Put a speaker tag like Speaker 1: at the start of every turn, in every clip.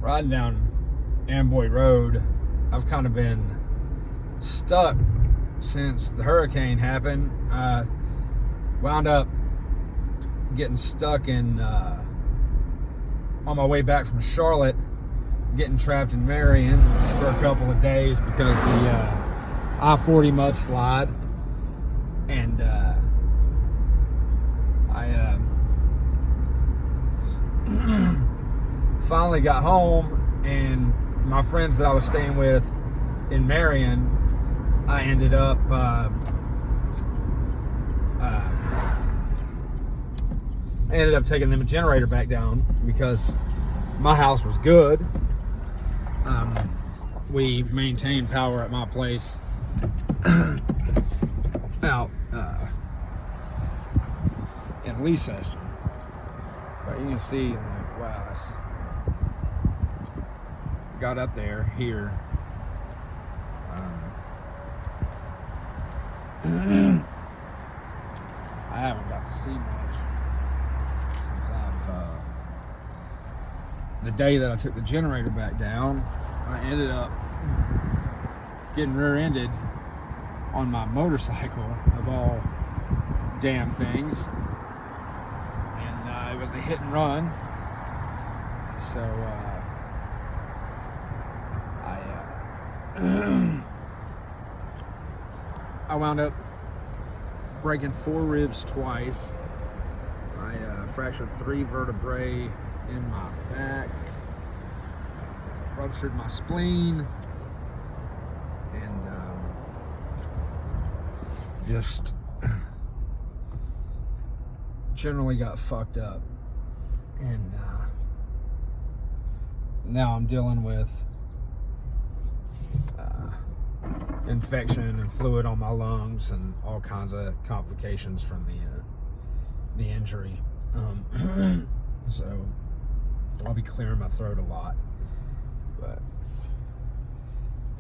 Speaker 1: riding down Amboy Road, I've kind of been stuck since the hurricane happened. I wound up getting stuck in on my way back from Charlotte, getting trapped in Marion for a couple of days because the I-40 mudslide, and I finally got home, and my friends that I was staying with in Marion, I ended up taking them a generator back down because my house was good. We maintained power at my place out in Leicester, but you can see, like, wow, got up there here. I haven't got to see much since the day that I took the generator back down. I ended up getting rear-ended on my motorcycle, of all damn things, and it was a hit and run. So I wound up breaking 4 ribs twice. I fractured 3 vertebrae in my back, ruptured my spleen, and just generally got fucked up. And now I'm dealing with infection and fluid on my lungs and all kinds of complications from the injury. So I'll be clearing my throat a lot. But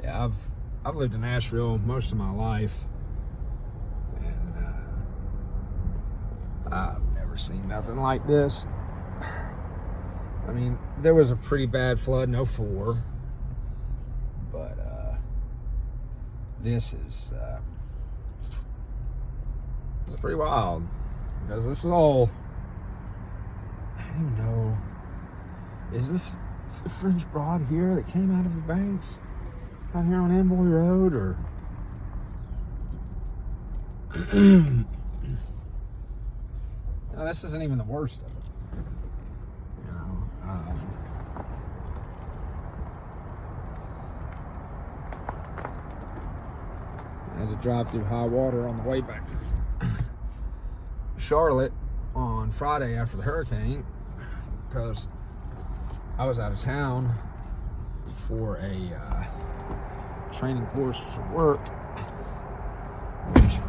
Speaker 1: yeah, I've lived in Asheville most of my life, and I've never seen nothing like this. I mean, there was a pretty bad flood in '04, but this is it's pretty wild, because this is all, I don't even know, is this a French Broad here that came out of the banks out here on Amboy Road, or no, this isn't even the worst of it, you know. I had to drive through high water on the way back from Charlotte on Friday after the hurricane, because I was out of town for a training course for work, which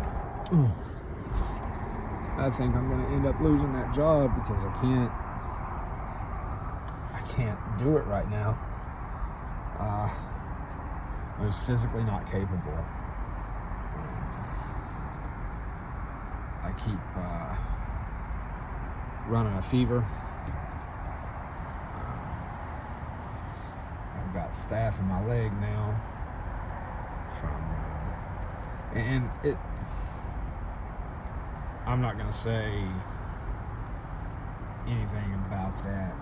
Speaker 1: I think I'm going to end up losing that job because I can't do it right now. I was physically not capable. I keep running a fever. I've got staph in my leg now and I'm not going to say anything about that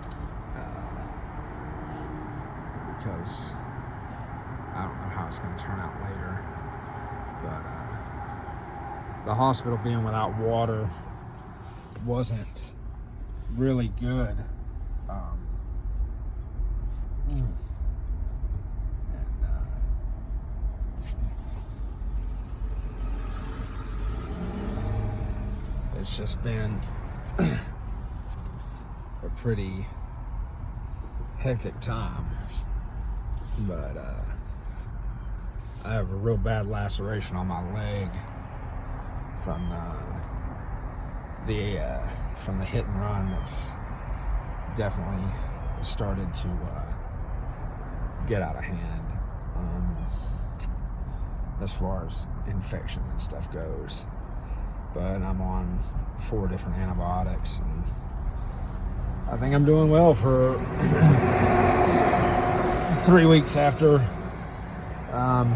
Speaker 1: because I don't know how it's going to turn out later, but the hospital being without water wasn't really good. It's just been a pretty hectic time, but I have a real bad laceration on my leg from the hit and run. That's definitely started to get out of hand as far as infection and stuff goes. But I'm on 4 different antibiotics, and I think I'm doing well for 3 weeks after a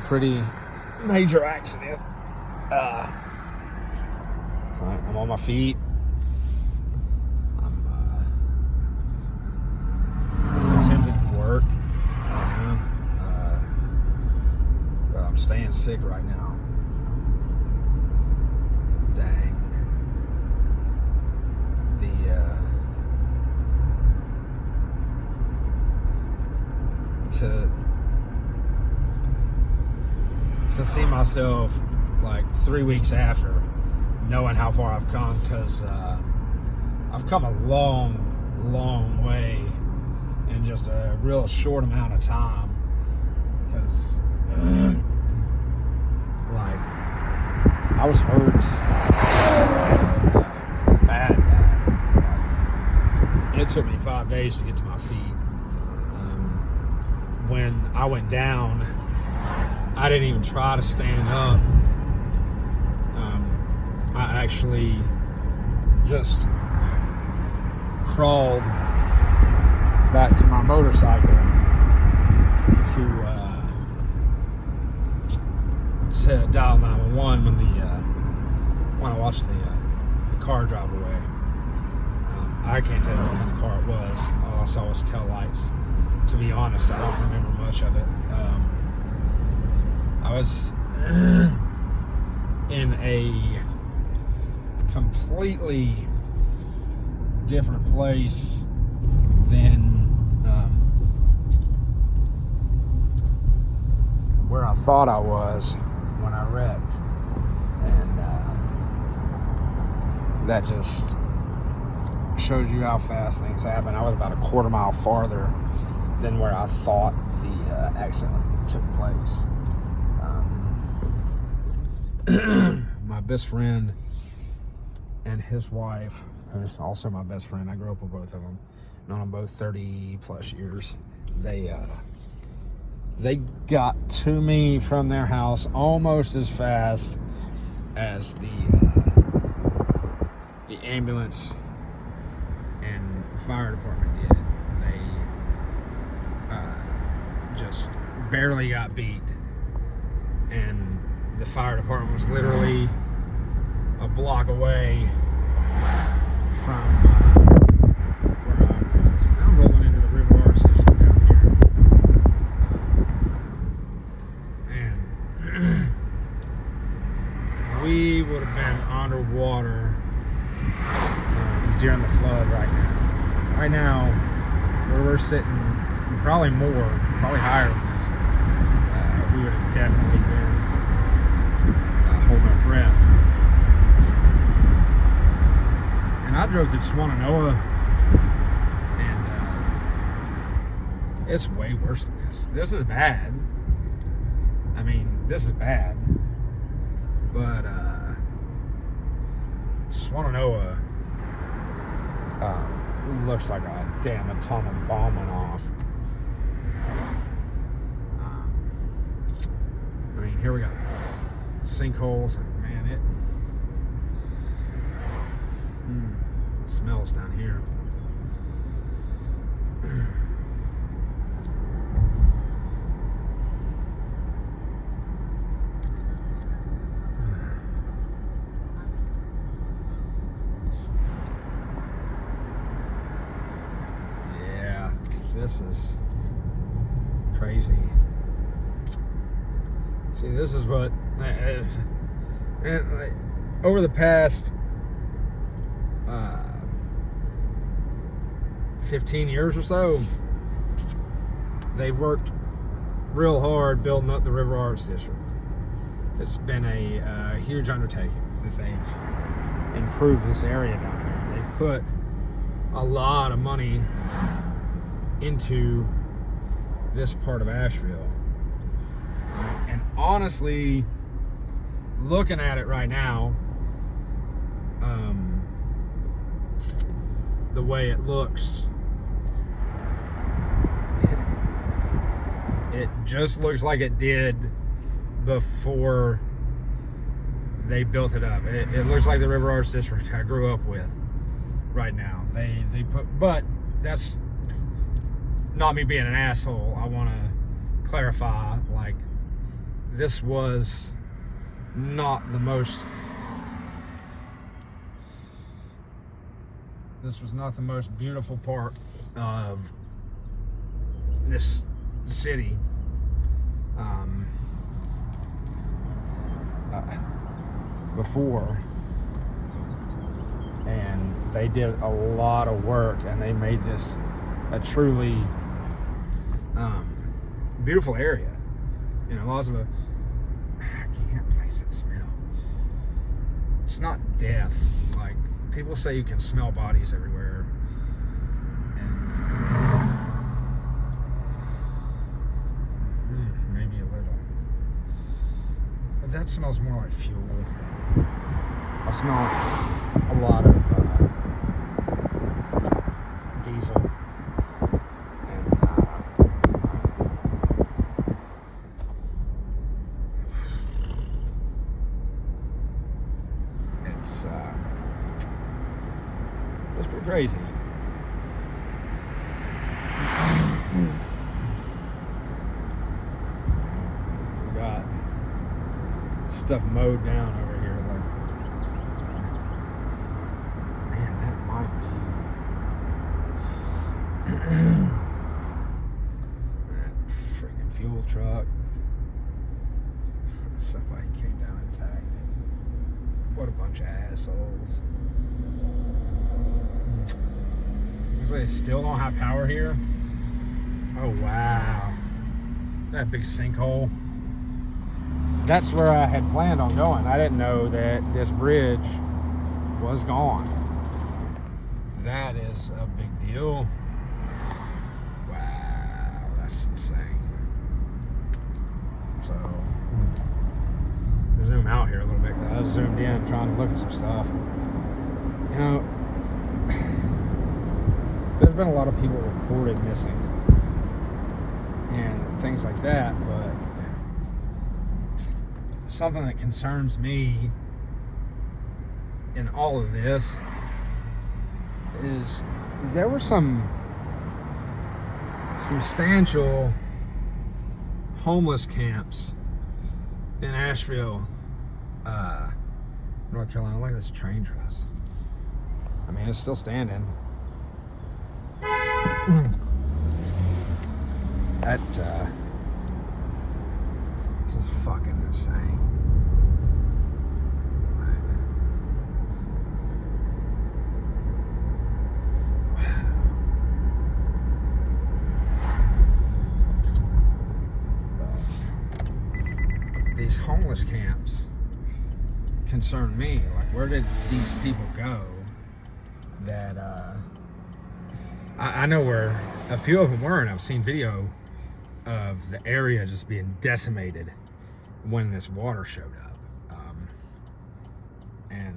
Speaker 1: pretty major accident. I'm on my feet. I'm attempting to work, but I'm staying sick right now. Dang. To see myself like 3 weeks after, knowing how far I've come, because I've come a long way in just a real short amount of time. Because like I was hurt bad. It took me 5 days to get to my feet. When I went down, I didn't even try to stand up. I actually just crawled back to my motorcycle to dial 911 when I watched the car drive away. I can't tell you what kind of car it was. All I saw was taillights. To be honest, I don't remember much of it. I was in a completely different place than where I thought I was when I wrecked, and that just shows you how fast things happen. I was about a quarter mile farther than where I thought the accident took place. My best friend and his wife, who's also my best friend, I grew up with both of them, known them both 30 plus years. They got to me from their house almost as fast as the ambulance and fire department did. They just barely got beat, and the fire department was literally a block away from where I was. I'm rolling into the River Arts District down here, and we would have been underwater during the flood right now. Right now, where we're sitting, probably higher than this, we would have definitely been holding our breath. And I drove through Swannanoa, and it's way worse than this. This is bad. I mean, this is bad. But Swannanoa looks like a damn atomic bomb went off. I mean, here we got sinkholes, and man, it smells down here. Yeah, this is crazy. See, this is what over the past 15 years or so, they've worked real hard building up the River Arts District. It's been a huge undertaking that they've improved this area down there. They've put a lot of money into this part of Asheville. And honestly, looking at it right now, the way it looks, it just looks like it did before they built it up. It looks like the River Arts District I grew up with right now. They put, but that's not me being an asshole, I want to clarify, like, this was not the most beautiful part of this city. Before, and they did a lot of work, and they made this a truly beautiful area. You know, lots of I can't place that smell. It's not death. Like, people say you can smell bodies everywhere, and maybe a little, but that smells more like fuel. I smell a lot of diesel, and it's pretty crazy. We got stuff mowed down over here, like, man, that might be that freaking fuel truck. Somebody came down and tagged it. What a bunch of assholes. Looks like they still don't have power here. Oh, wow. That big sinkhole. That's where I had planned on going. I didn't know that this bridge was gone. That is a big deal. Wow, that's insane. So, zoom out here a little bit, because I was zoomed in trying to look at some stuff. You know, there's been a lot of people reported missing and things like that, but something that concerns me in all of this is there were some substantial homeless camps in Asheville, North Carolina. Look at this train dress. I mean, it's still standing. That this is fucking insane. These homeless camps concern me. Like, where did these people go that I know where a few of them were, and I've seen video of the area just being decimated when this water showed up. And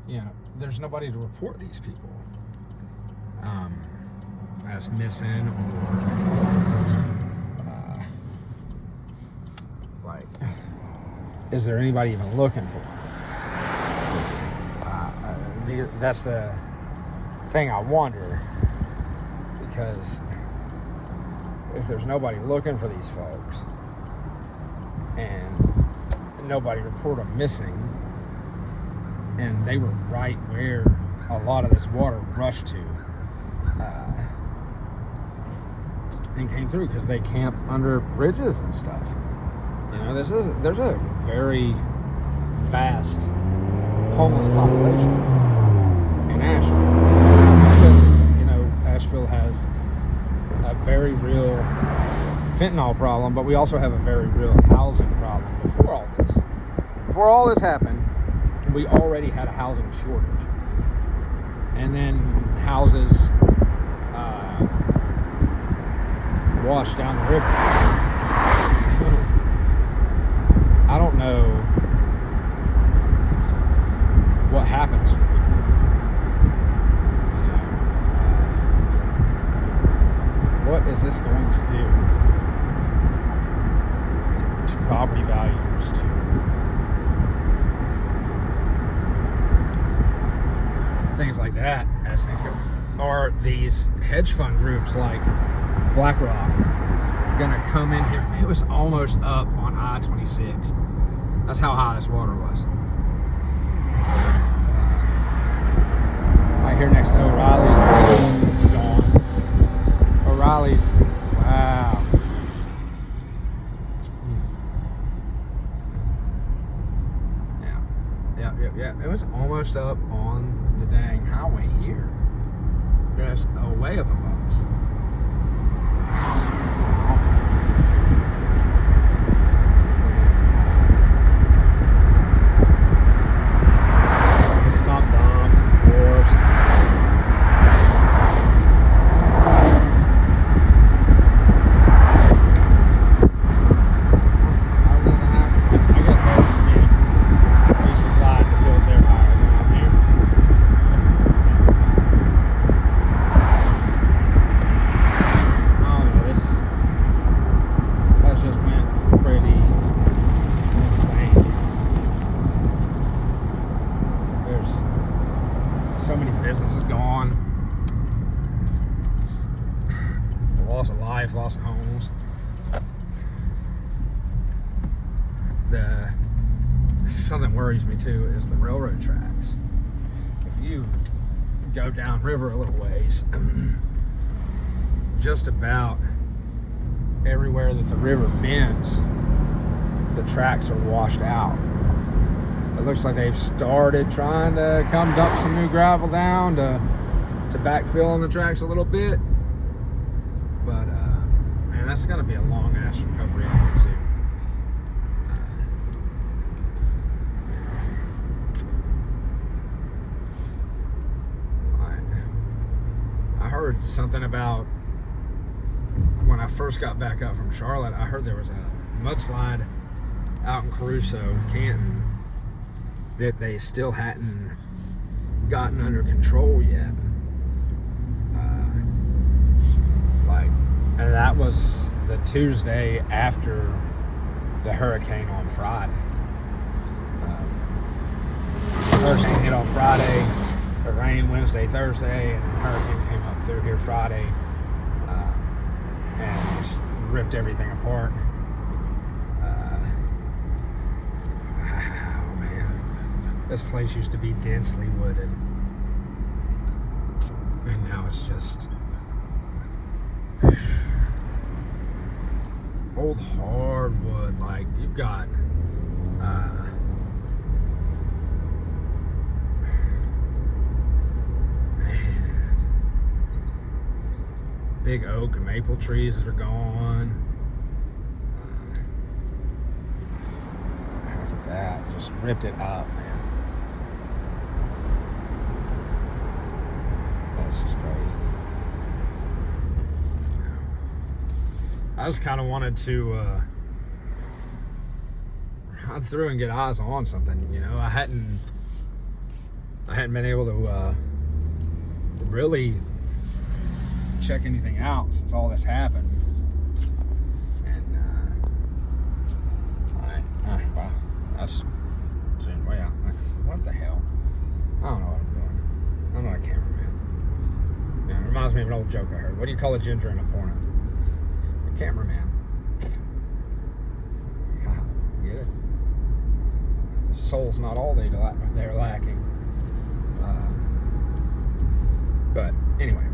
Speaker 1: you know, there's nobody to report these people as missing, or like, is there anybody even looking for them? That's the thing I wonder, because if there's nobody looking for these folks and nobody report them missing, and they were right where a lot of this water rushed to and came through, because they camp under bridges and stuff. You know, there's a very vast homeless population in Asheville. You know, Asheville has a very real fentanyl problem, but we also have a very real housing problem. Before all this happened, we already had a housing shortage, and then houses washed down the river. I don't know what happens. What is this going to do to property values, to things like that, this thing's going. Are these hedge fund groups like BlackRock gonna come in here? It was almost up on I-26. That's how high this water was. Right here next to O'Reilly's, gone. O'Reilly's, wow. Yeah. It was almost up on the dang highway here. Just away of above us. Stop bomb, of course. So many businesses gone. Loss of life, loss of homes. Something worries me too is the railroad tracks. If you go downriver a little ways, just about everywhere that the river bends, the tracks are washed out. It looks like they've started trying to come dump some new gravel down to backfill on the tracks a little bit. But, man, that's going to be a long-ass recovery effort, too. I heard something about when I first got back up from Charlotte, I heard there was a mudslide out in Caruso, Canton, that they still hadn't gotten under control yet. And that was the Tuesday after the hurricane on Friday. The hurricane hit on Friday, it rained Wednesday, Thursday, and the hurricane came up through here Friday and just ripped everything apart. This place used to be densely wooded, and now it's just old hardwood. Like, you've got man, big oak and maple trees that are gone. Look at that, just ripped it up, man. That's just crazy. I just kind of wanted to run through and get eyes on something. You know, I hadn't been able to really check anything out since all this happened. And wow, that's zoomed way out. Like, what the hell? I don't know what I'm doing. I'm not a cameraman. Yeah, it reminds me of an old joke I heard. What do you call a ginger in a porno? A cameraman. Get it? Soul's not all they're lacking. But anyway,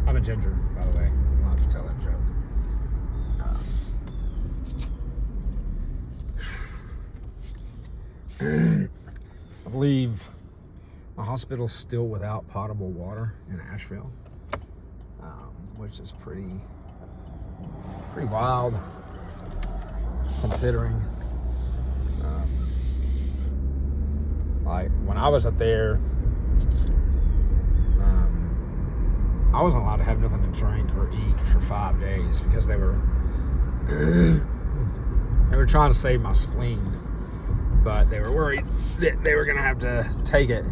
Speaker 1: I'm a ginger, by the way. I'll have to tell that joke. I believe the hospital's still without potable water in Asheville, which is pretty wild, considering. Like, when I was up there, I wasn't allowed to have nothing to drink or eat for 5 days because they were trying to save my spleen, but they were worried that they were going to have to take it.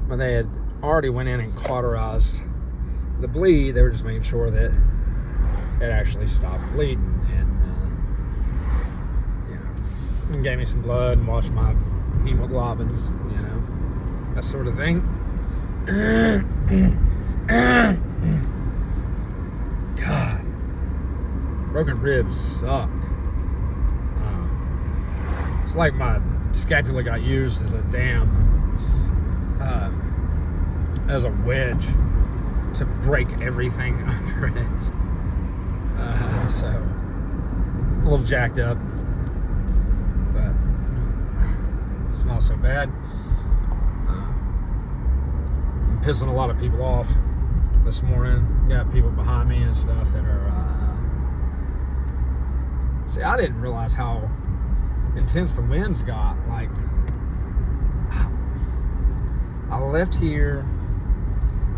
Speaker 1: But they had already went in and cauterized the bleed. They were just making sure that it actually stopped bleeding, and gave me some blood and washed my hemoglobins, that sort of thing. God, broken ribs suck. It's like my scapula got used as a as a wedge to break everything under it. So a little jacked up, but it's not so bad. I'm pissing a lot of people off this morning. Got people behind me and stuff that are see, I didn't realize how intense the winds got. Like, I left here.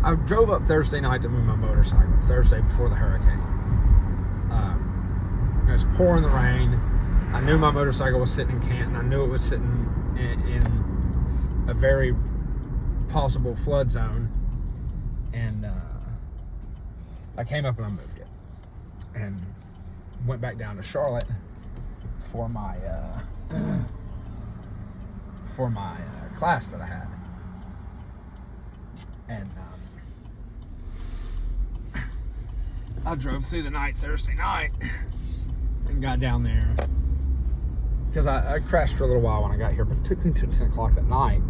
Speaker 1: I drove up Thursday night to move my motorcycle, Thursday before the hurricane. It was pouring the rain. I knew my motorcycle was sitting in Canton. I knew it was sitting in a very possible flood zone. And I came up and I moved it. And went back down to Charlotte for my class that I had. And I drove through the night Thursday night and got down there because I crashed for a little while when I got here, but it took me to 10 o'clock that night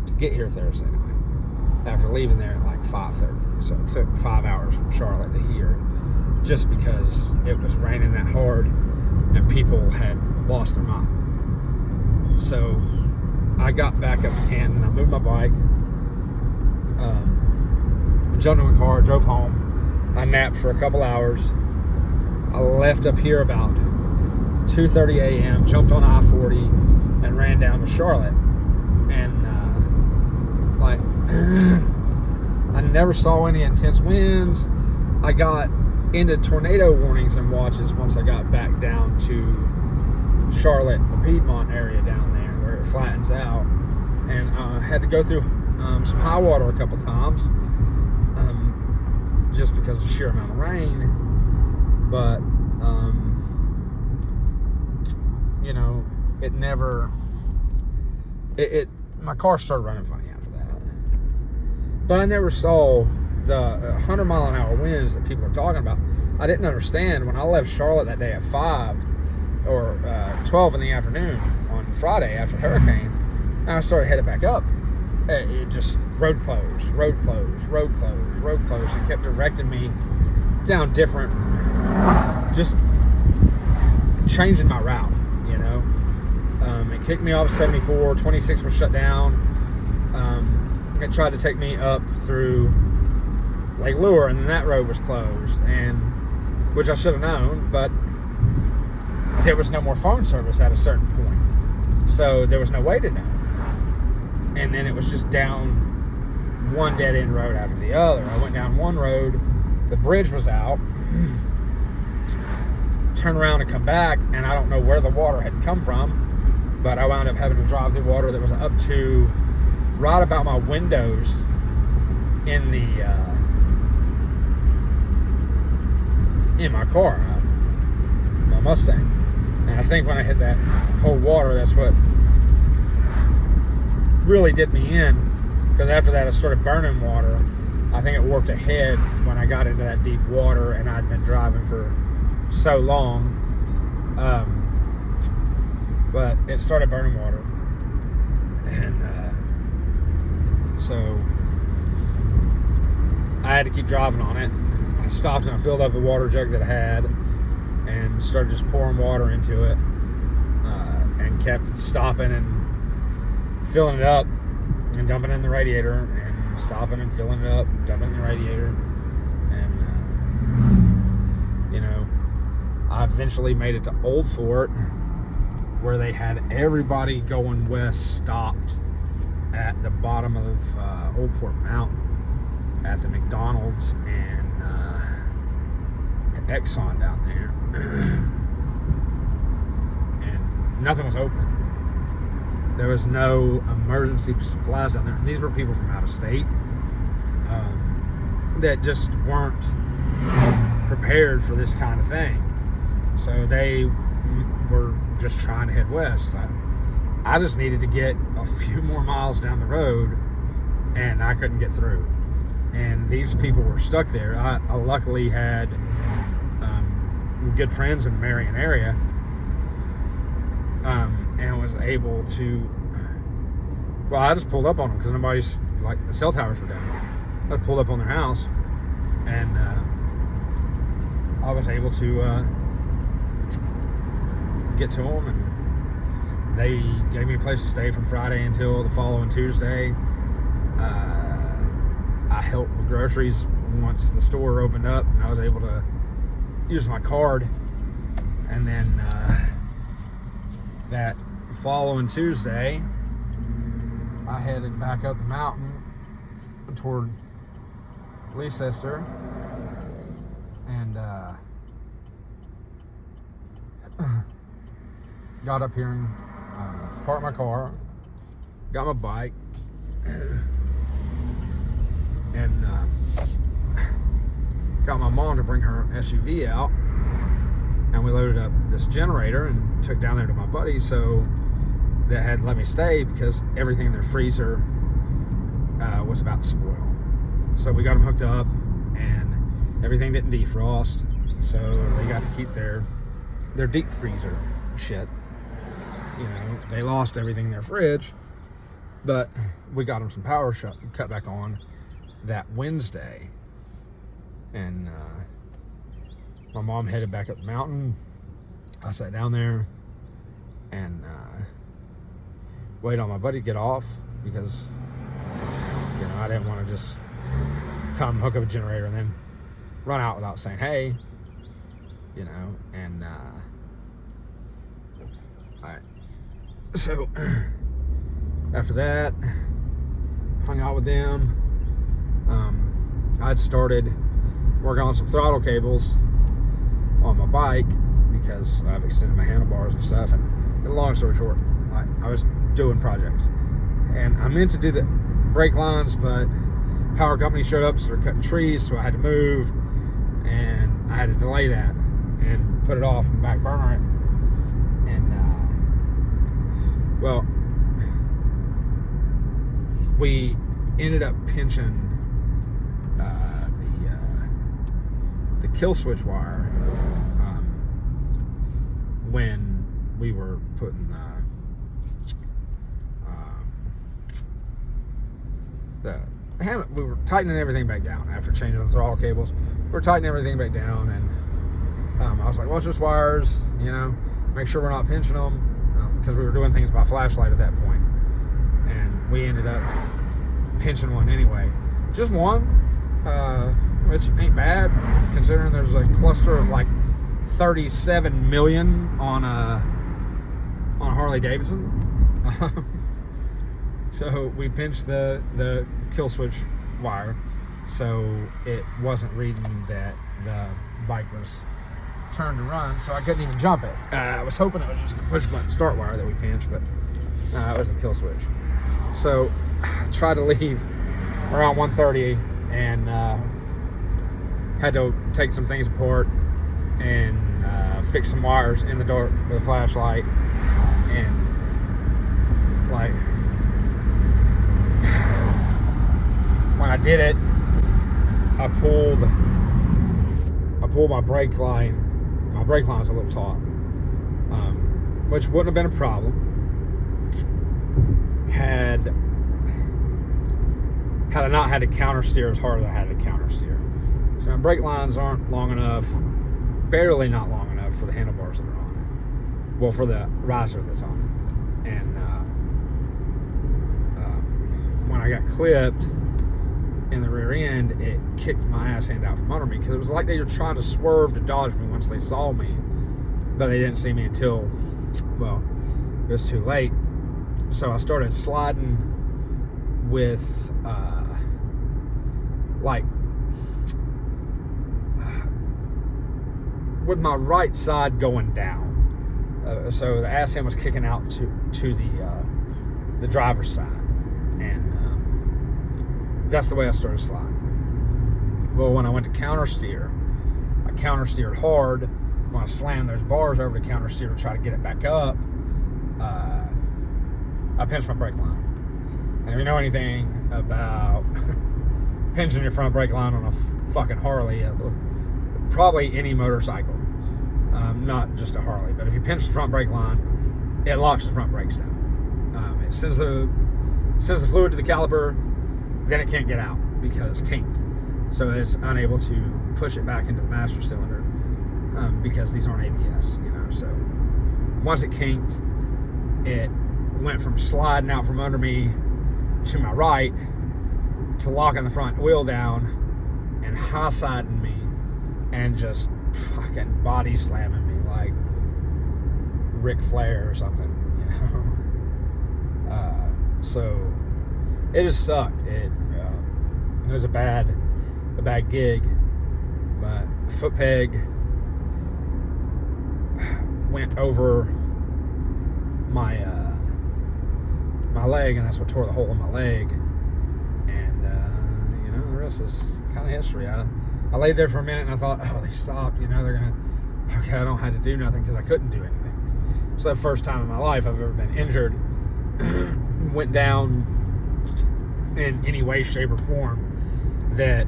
Speaker 1: to get here Thursday night after leaving there at like 5:30. So it took 5 hours from Charlotte to here just because it was raining that hard and people had lost their mind. So I got back up to Canton. I moved my bike, jumped in my car, drove home. I napped for a couple hours. I left up here about 2:30 a.m., jumped on I-40 and ran down to Charlotte. And I never saw any intense winds. I got into tornado warnings and watches once I got back down to Charlotte, the Piedmont area down there where it flattens out. And I had to go through some high water a couple times. Just because of the sheer amount of rain, but you know, it never. My car started running funny after that, but I never saw the 100-mile-an-hour winds that people are talking about. I didn't understand when I left Charlotte that day at 5 or 12 in the afternoon on Friday after the hurricane, and I started headed back up. It just road closed. It kept directing me down different, just changing my route, you know. It kicked me off 74, 26 was shut down. It tried to take me up through Lake Lure, and then that road was closed, and which I should have known, but there was no more phone service at a certain point, so there was no way to know. And then it was just down one dead-end road after the other. I went down one road, the bridge was out, turned around and come back, and I don't know where the water had come from, but I wound up having to drive through water that was up to right about my windows in my car, my Mustang. And I think when I hit that cold water, that's what really did me in, because after that I started burning water. I think it worked ahead when I got into that deep water, and I'd been driving for so long, but it started burning water, and so I had to keep driving on it. I stopped and I filled up the water jug that I had and started just pouring water into it, and kept stopping and filling it up and dumping it in the radiator, and stopping and filling it up, dumping it in the radiator. And you know, I eventually made it to Old Fort, where they had everybody going west stopped at the bottom of Old Fort Mountain at the McDonald's and Exxon down there. And nothing was open. There was no emergency supplies down there. And these were people from out of state that just weren't prepared for this kind of thing. So they were just trying to head west. I just needed to get a few more miles down the road and I couldn't get through. And these people were stuck there. I luckily had good friends in the Marion area, and was able to. Well, I just pulled up on them because nobody's, like, the cell towers were down. I pulled up on their house, and I was able to get to them, and they gave me a place to stay from Friday until the following Tuesday. I helped with groceries once the store opened up, and I was able to use my card. And then that following Tuesday, I headed back up the mountain toward Leicester, and got up here and parked my car, got my bike, and got my mom to bring her SUV out, and we loaded up this generator and took down there to my buddy, so that had let me stay because everything in their freezer was about to spoil. So we got them hooked up, and everything didn't defrost, so they got to keep their deep freezer shit. You know, they lost everything in their fridge, but we got them some power cut back on that Wednesday, and my mom headed back up the mountain. I sat down there and waited on my buddy to get off because, you know, I didn't want to just come hook up a generator and then run out without saying hey, you know. And alright, so after that, hung out with them. I'd started working on some throttle cables on my bike because I've extended my handlebars and stuff. And long story short, I was doing projects, and I meant to do the brake lines, but power company showed up, started cutting trees, so I had to move, and I had to delay that and put it off and back burner it. And well, we ended up pinching the kill switch wire when we were putting we were tightening everything back down after changing the throttle cables. We were tightening everything back down, and I was like, watch those wires, you know, make sure we're not pinching them, because we were doing things by flashlight at that point. And we ended up pinching one anyway. Just one, which ain't bad considering there's a cluster of like 37 million on a Harley Davidson. So we pinched the kill switch wire, so it wasn't reading that the bike was turned to run, so I couldn't even jump it. I was hoping it was just the push button start wire that we pinched, but it was the kill switch. So I tried to leave around 1:30 and had to take some things apart and fix some wires in the dark with a flashlight. And like, when I did it, I pulled my brake line. My brake line's a little taut, which wouldn't have been a problem had I not had to counter steer as hard as I had to counter steer. So my brake lines aren't long enough, barely not long enough for the handlebars that are on it. Well, for the riser that's on it. And when I got clipped in the rear end, it kicked my ass end out from under me because it was like they were trying to swerve to dodge me once they saw me, but they didn't see me until, well, it was too late. So I started sliding with with my right side going down. So the ass end was kicking out to the driver's side, and that's the way I started sliding. Well, when I went to counter steer, I counter steered hard. When I slammed those bars over to counter steer to try to get it back up, I pinched my brake line. And if you know anything about pinching your front brake line on a fucking Harley, probably any motorcycle, not just a Harley, but if you pinch the front brake line, it locks the front brakes down. It sends the fluid to the caliper, then it can't get out because it's kinked. So it's unable to push it back into the master cylinder because these aren't ABS, So once it kinked, it went from sliding out from under me to my right to locking the front wheel down and high-siding me and just fucking body slamming me like Ric Flair or something, So it just sucked. It was a bad gig, but a foot peg went over my leg, and that's what tore the hole in my leg. And the rest is kind of history. I laid there for a minute and I thought, oh, they stopped. They're gonna. Okay, I don't have to do nothing because I couldn't do anything. So the first time in my life I've ever been injured, went down in any way, shape, or form that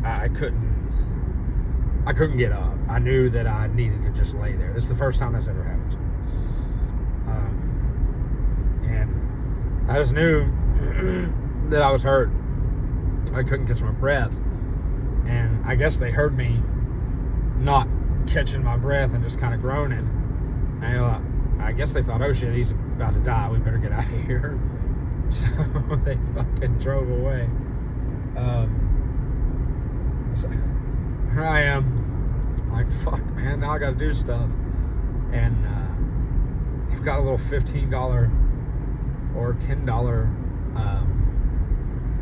Speaker 1: I couldn't get up. I knew that I needed to just lay there. This is the first time that's ever happened to me. And I just knew that I was hurt. I couldn't catch my breath. And I guess they heard me not catching my breath and just kind of groaning. And I guess they thought, oh shit, he's about to die. We better get out of here. So they fucking drove away. So here I am, like, fuck, man, now I gotta do stuff. And I've got a little $15 or $10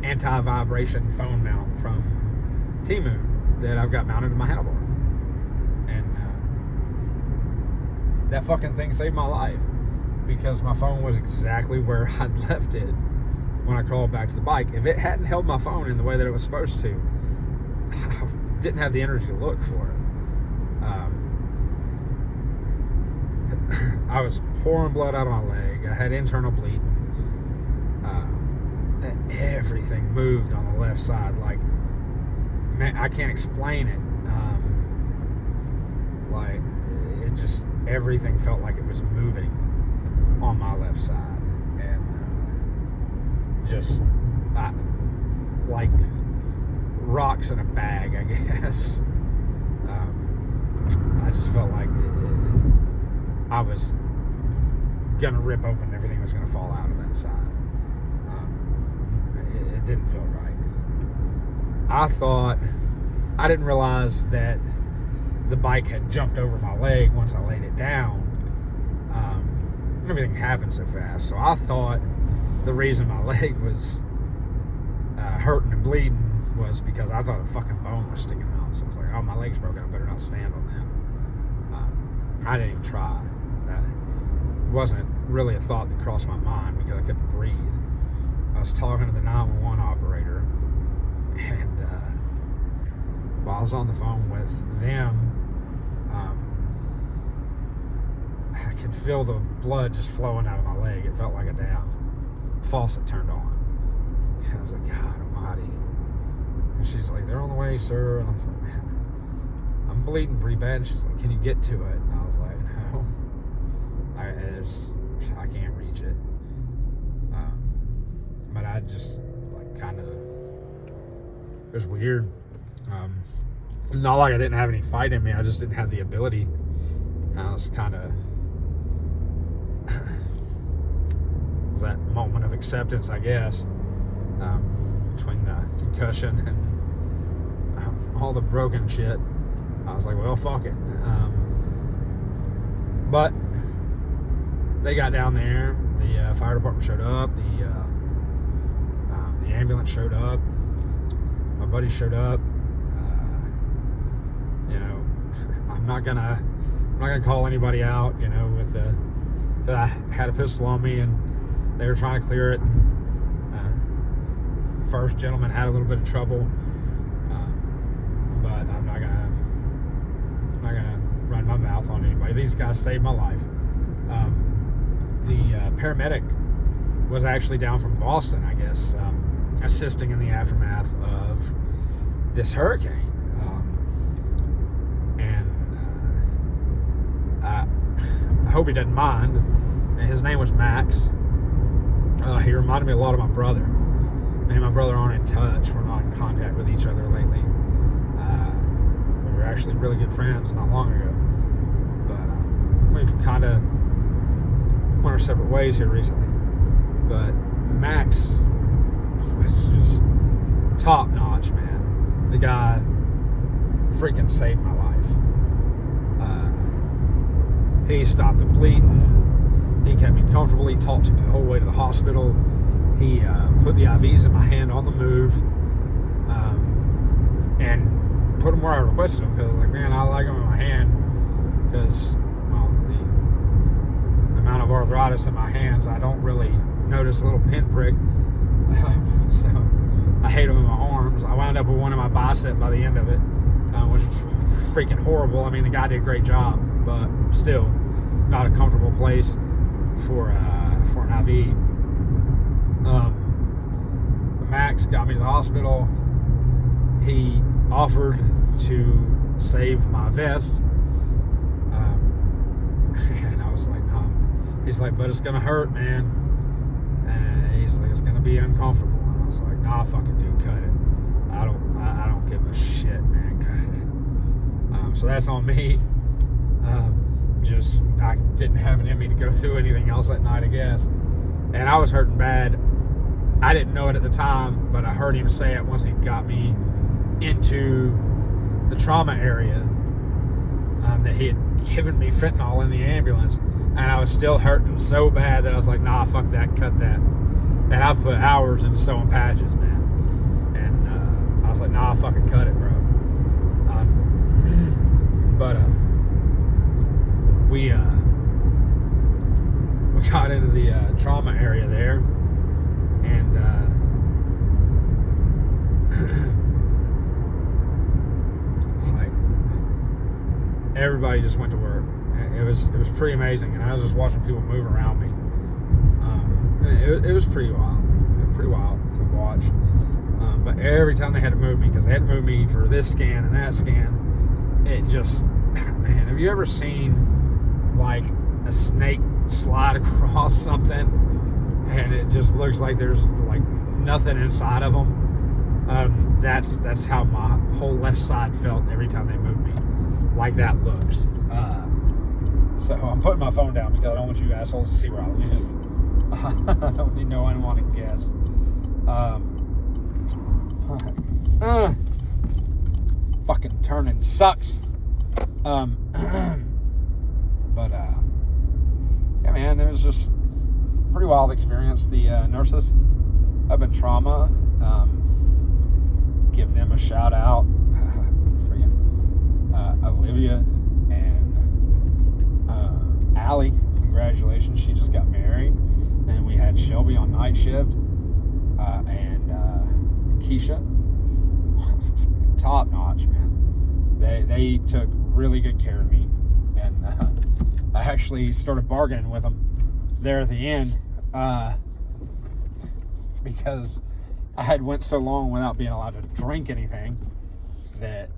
Speaker 1: anti-vibration phone mount from Temu that I've got mounted to my handlebar. And that fucking thing saved my life because my phone was exactly where I'd left it when I crawled back to the bike. If it hadn't held my phone in the way that it was supposed to, I didn't have the energy to look for it. I was pouring blood out of my leg. I had internal bleeding. Everything moved on the left side. Like, man, I can't explain it. Like, it just, everything felt like it was moving on my left side. And like rocks in a bag, I guess. I just felt like I was gonna rip open and everything was gonna fall out of that side. It didn't feel right. I didn't realize that the bike had jumped over my leg once I laid it down. Everything happened so fast, so I thought the reason my leg was hurting and bleeding was because I thought a fucking bone was sticking out. So I was like, oh, my leg's broken, I better not stand on that. I didn't even try. That wasn't really a thought that crossed my mind because I couldn't breathe. I was talking to the 911 operator, and while I was on the phone with them, I could feel the blood just flowing out of my leg. It felt like a damn faucet turned on. And I was like, God almighty. And she's like, they're on the way, sir. And I was like, man, I'm bleeding pretty bad. And she's like, can you get to it? And I was like, no, I can't reach it. But I just, like, kind of, it was weird. Not like I didn't have any fight in me. I just didn't have the ability. I was kind of, it was that moment of acceptance, I guess, between the concussion and all the broken shit. I was like, well, fuck it. But they got down there. The fire department showed up. The ambulance showed up. My buddy showed up. I'm not gonna call anybody out. With that I had a pistol on me and they were trying to clear it. And, first gentleman had a little bit of trouble, but I'm not gonna run my mouth on anybody. These guys saved my life. The paramedic was actually down from Boston, I guess, assisting in the aftermath of this hurricane. I hope he doesn't mind. And his name was Max. He reminded me a lot of my brother. Me and my brother aren't in touch. We're not in contact with each other lately. We were actually really good friends not long ago. But we've kind of went our separate ways here recently. But Max was just top notch, man. The guy freaking saved my life. He stopped the bleeding. He kept me comfortable. He talked to me the whole way to the hospital. He put the IVs in my hand on the move, and put them where I requested them, because I was like, man, I like them in my hand, because, well, the amount of arthritis in my hands, I don't really notice a little pinprick. So I hate them in my arms. I wound up with one in my bicep by the end of it, which was freaking horrible. I mean, the guy did a great job, but still not a comfortable place for an IV. Max got me to the hospital. He offered to save my vest, and I was like, no. He's like, but it's gonna hurt, man. And he's like, it's gonna be uncomfortable. And I was like, nah, fucking dude, cut it. I don't give a shit, man. Cut it. So that's on me. I didn't have it in me to go through anything else that night, I guess. And I was hurting bad. I didn't know it at the time, but I heard him say it once he got me into the trauma area, that he had given me fentanyl in the ambulance, and I was still hurting so bad that I was like, nah, fuck that, cut that. And I put hours into sewing patches, man. And I was like, nah, fucking cut it, bro. But we got into the trauma area there, and like, everybody just went to work. It was pretty amazing, and I was just watching people move around me. It was pretty wild to watch. But every time they had to move me, because they had to move me for this scan and that scan, it just, man, have you ever seen like a snake slide across something and it just looks like there's like nothing inside of them? That's how my whole left side felt every time they moved me. Like that looks. So I'm putting my phone down because I don't want you assholes to see where I live. I don't need no one to guess. Fucking turning sucks. But yeah, man, it was just a pretty wild experience. The nurses up in trauma, give them a shout out. Olivia and Allie, congratulations, she just got married. And we had Shelby on night shift, and Keisha, top notch, man. They took really good care of me, and I actually started bargaining with them there at the end, because I had went so long without being allowed to drink anything that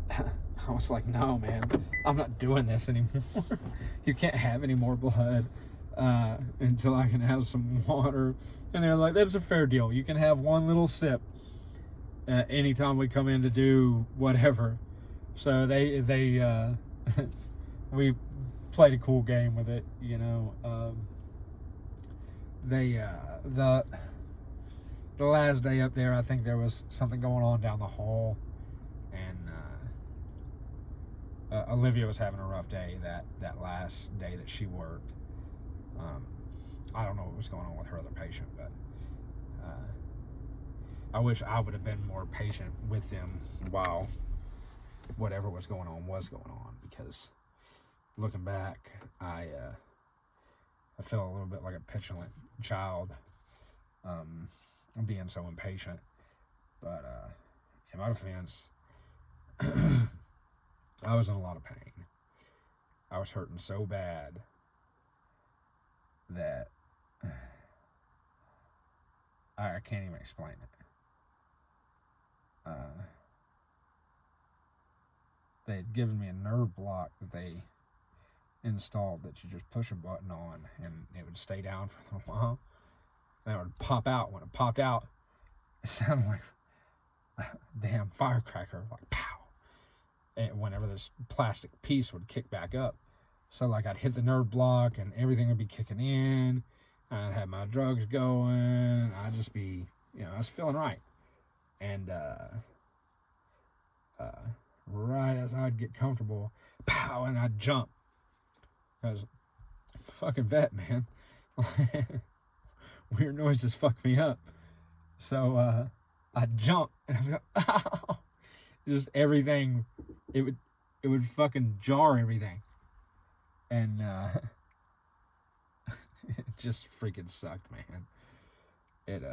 Speaker 1: I was like, no, man, I'm not doing this anymore. You can't have any more blood until I can have some water. And they're like, that's a fair deal. You can have one little sip anytime we come in to do whatever. So they we played a cool game with it, you know. The last day up there, I think there was something going on down the hall, and Olivia was having a rough day that last day that she worked. I don't know what was going on with her other patient, but I wish I would have been more patient with them while whatever was going on, because looking back, I felt a little bit like a petulant child, being so impatient. But in my defense, I was in a lot of pain. I was hurting so bad that I can't even explain it. They had given me a nerve block that they installed that you just push a button on and it would stay down for a little while. Then it would pop out. When it popped out, it sounded like a damn firecracker, like pow. And whenever this plastic piece would kick back up. So like I'd hit the nerve block and everything would be kicking in. I'd have my drugs going. I'd just be, I was feeling right. And right as I'd get comfortable, pow, and I'd jump. Because fucking vet, man. Weird noises fuck me up. So I'd jump and I'd go, ow. Just everything, it would fucking jar everything. And it just freaking sucked, man. It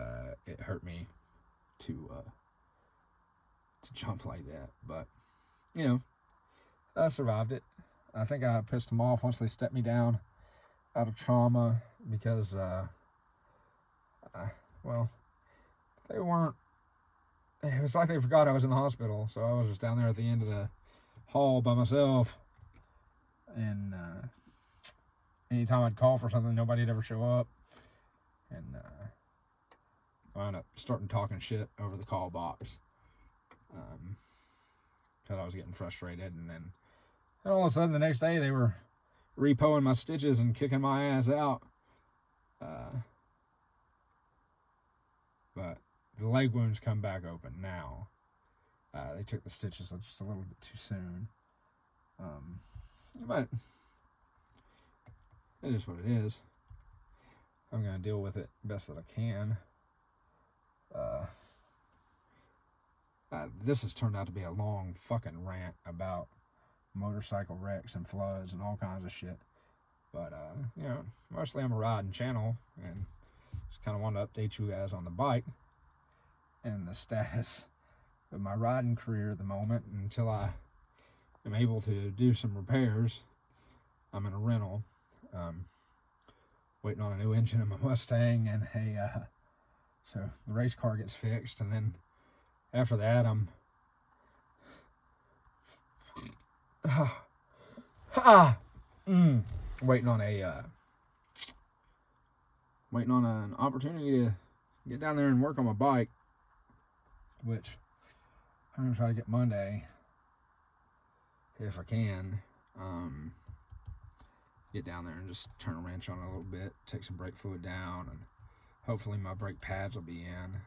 Speaker 1: hurt me to jump like that, but I survived it. I think I pissed them off once they stepped me down out of trauma because they weren't. It was like they forgot I was in the hospital, so I was just down there at the end of the hall by myself. And anytime I'd call for something, nobody'd ever show up. And I wound up starting talking shit over the call box. Because I was getting frustrated. And then all of a sudden, the next day, they were repoing my stitches and kicking my ass out. But the leg wounds come back open now. They took the stitches just a little bit too soon. But it is what it is. I'm going to deal with it best that I can. This has turned out to be a long fucking rant about motorcycle wrecks and floods and all kinds of shit. But, mostly I'm a riding channel, and just kind of wanted to update you guys on the bike and the status of my riding career at the moment until I am able to do some repairs. I'm in a rental, waiting on a new engine in my Mustang, and so the race car gets fixed, and then after that I'm waiting on an opportunity to get down there and work on my bike, which I'm gonna try to get Monday if I can. Get down there and just turn a wrench on it a little bit, take some brake fluid down, and hopefully my brake pads will be in.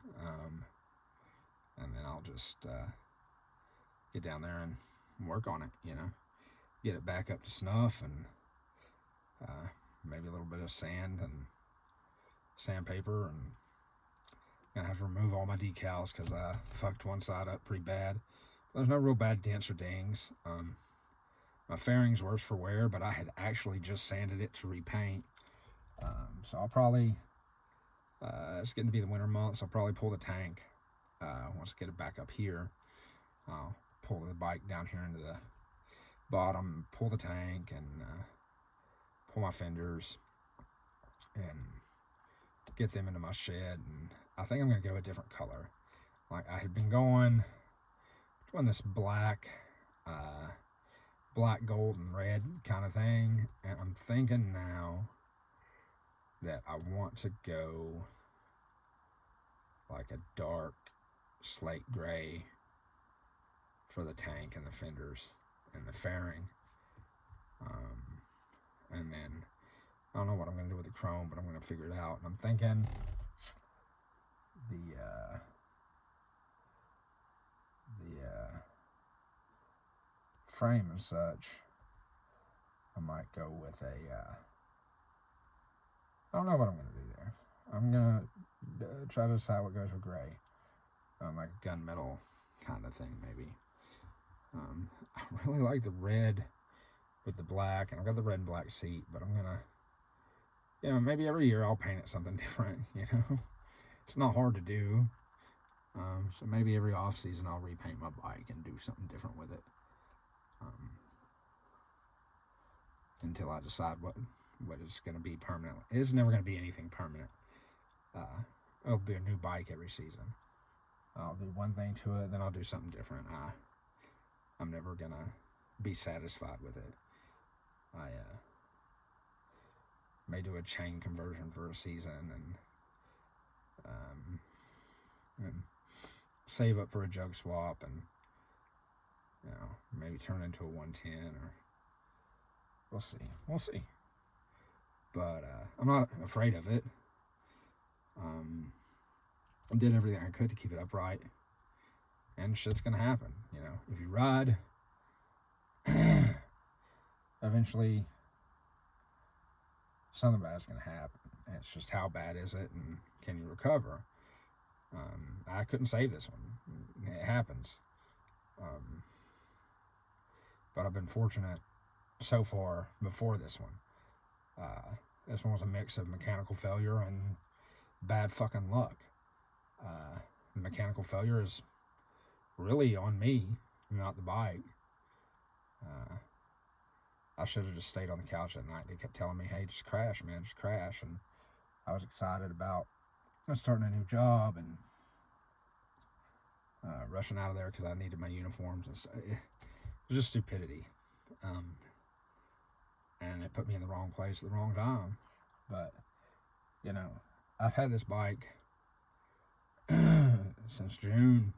Speaker 1: And then I'll just get down there and work on it, get it back up to snuff, and maybe a little bit of sand and sandpaper, and gonna have to remove all my decals because I fucked one side up pretty bad. There's no real bad dents or dings. My fairing's worse for wear, but I had actually just sanded it to repaint. So I'll probably, it's getting to be the winter months, I'll probably pull the tank. Once I get it back up here, I'll pull the bike down here into the bottom, pull the tank, and pull my fenders, and get them into my shed. And I think I'm going to go a different color. Like I had been doing this black, gold, and red kind of thing, and I'm thinking now that I want to go like a dark slate gray for the tank and the fenders and the fairing. And then I don't know what I'm going to do with the chrome, but I'm going to figure it out. And I'm thinking the frame and such, I might go with I don't know what I'm going to do there. I'm going to try to decide what goes with gray. Like a gunmetal kind of thing, maybe. I really like the red with the black, and I've got the red and black seat, but I'm going to, maybe every year I'll paint it something different, It's not hard to do. So maybe every off season I'll repaint my bike and do something different with it. Until I decide what is going to be permanent. It's never going to be anything permanent. it'll be a new bike every season. I'll do one thing to it, then I'll do something different. I'm never gonna be satisfied with it. I may do a chain conversion for a season and save up for a jug swap and maybe turn into a 110 or we'll see. But I'm not afraid of it. I did everything I could to keep it upright, and shit's gonna happen. If you ride, eventually something bad's gonna happen. It's just how bad is it, and can you recover? I couldn't save this one. It happens. But I've been fortunate so far before this one. This one was a mix of mechanical failure and bad fucking luck. The mechanical failure is really on me, not the bike. I should have just stayed on the couch at night. They kept telling me, hey, just crash, man, just crash. And I was excited about starting a new job and rushing out of there because I needed my uniforms and stuff. It was just stupidity. And it put me in the wrong place at the wrong time. But, I've had this bike since June,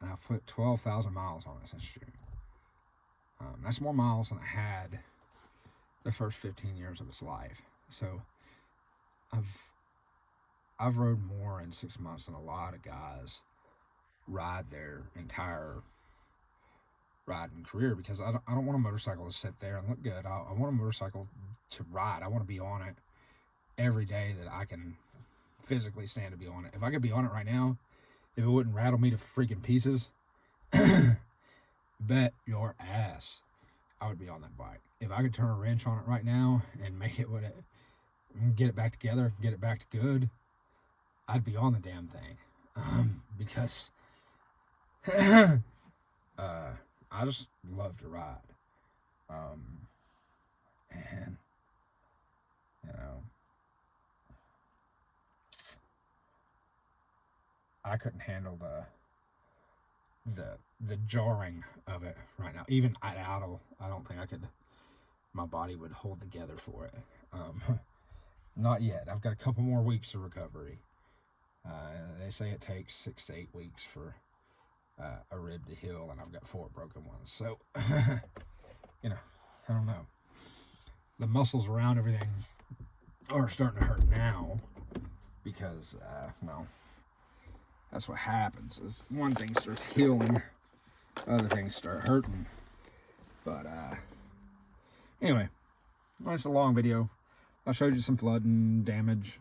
Speaker 1: and I've put 12,000 miles on it since June. That's more miles than I had the first 15 years of its life. So I've rode more in 6 months than a lot of guys ride their entire riding career, because I don't want a motorcycle to sit there and look good. I want a motorcycle to ride. I want to be on it every day that I can physically stand to be on it. If I could be on it right now, if it wouldn't rattle me to freaking pieces, bet your ass I would be on that bike. If I could turn a wrench on it right now and make it get it back together, get it back to good, I'd be on the damn thing. Because I just love to ride. And I couldn't handle the jarring of it right now. Even at idle, I don't think my body would hold together for it. Not yet. I've got a couple more weeks of recovery. They say it takes 6 to 8 weeks for a rib to heal, and I've got 4 broken ones. So, I don't know. The muscles around everything are starting to hurt now because, that's what happens. Is one thing starts healing, other things start hurting. But anyway, it's a long video. I showed you some flooding damage.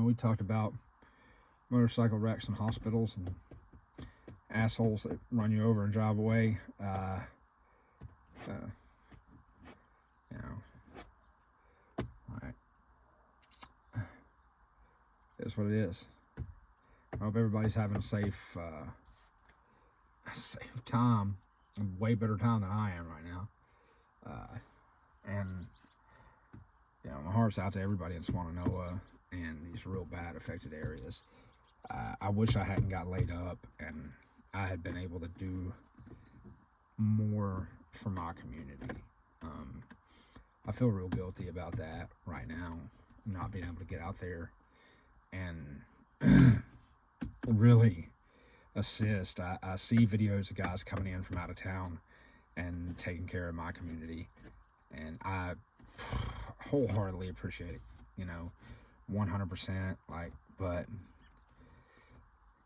Speaker 1: We talked about motorcycle wrecks and hospitals and assholes that run you over and drive away. Alright. It's what it is. I hope everybody's having a safe time, a way better time than I am right now. And my heart's out to everybody in Swannanoa and these real bad affected areas. I wish I hadn't got laid up and I had been able to do more for my community. I feel real guilty about that right now, not being able to get out there and really assist. I see videos of guys coming in from out of town and taking care of my community, and I wholeheartedly appreciate it, 100%. But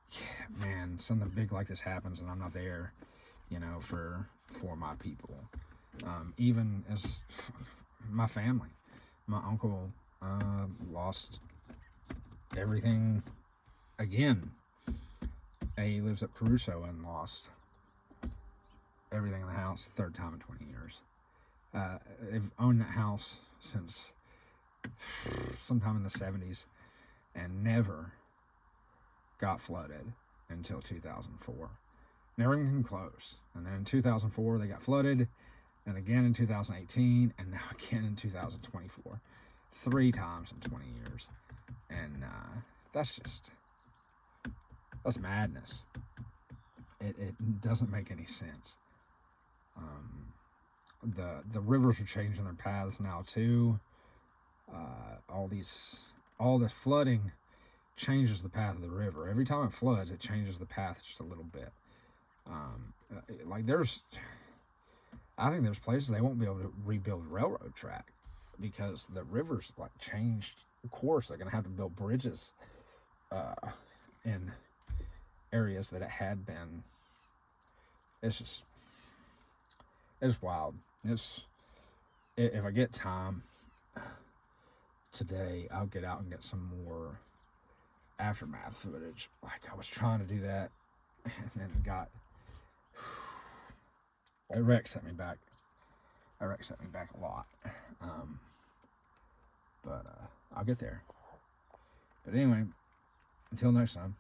Speaker 1: yeah, man, something big like this happens and I'm not there, for my people. Even as my family, my uncle lost everything again. He lives up Caruso and lost everything in the house, 3rd time in 20 years. They've owned that house since sometime in the 70s and never got flooded until 2004. Never even came close. And then in 2004 they got flooded, and again in 2018, and now again in 2024. 3 times in 20 years. And that's madness. It doesn't make any sense. The rivers are changing their paths now too. All this flooding changes the path of the river. Every time it floods, it changes the path just a little bit. Like I think there's places they won't be able to rebuild railroad track because the river's like changed course. They're gonna have to build bridges in areas that it had been. It's wild. If I get time today, I'll get out and get some more aftermath footage. Like I was trying to do that, and then it wreck set me back. That wreck set me back a lot. But I'll get there. But anyway, until next time.